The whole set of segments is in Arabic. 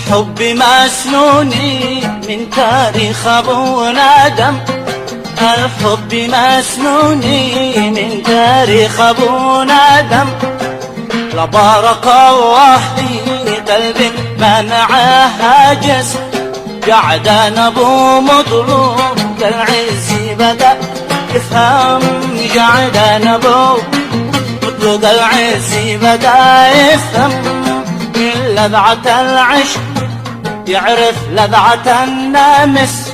الحب مسنوني من تاريخ ابونا دم، الحب مسنوني من تاريخ ابونا دم. لبارك الله في قلبك منعه هاجس، قعدان ابو مطلوب كالعز بدا يفهم، قعدان ابو مطلوب العز بدا يفهم. من لذعة العشق يعرف لذعة النامس،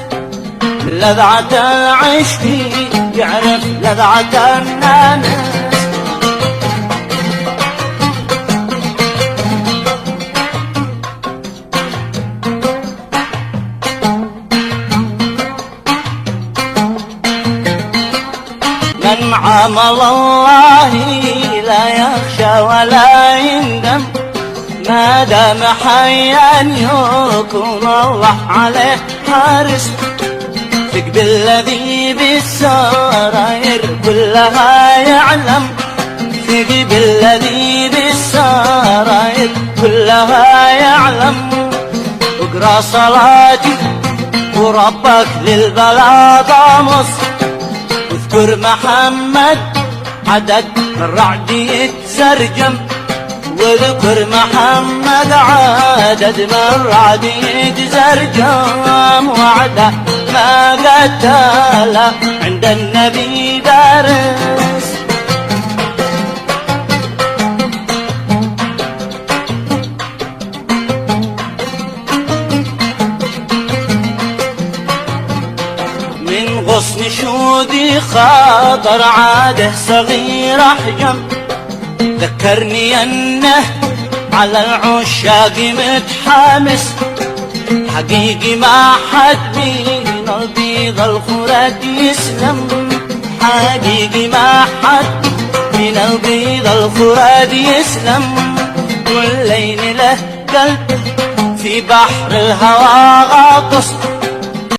من لذعة العشق يعرف لذعة النامس. من عامل الله لا يخشى ولا يندم، ما دام حيا يكون الله عليه حارس. ثق بالذي بالسراير كلها يعلم، ثق بالذي بالسراير كلها يعلم. واقرا صلاتي وربك للبلا ضامص، واذكر محمد عدد من رعد يتزرجم، واذكر محمد عدد من رعد يتزرجم. وعده ما قتل عند النبي دارس، من غصن شودي خاطر عاده صغير احجم. ذكرني انه على العشاق متحامس، حقيقي ما حد من البيض الخرد يسلم، حقيقي ما حد من البيض الخرد يسلم. والليل له قلب في بحر الهوى غاطس،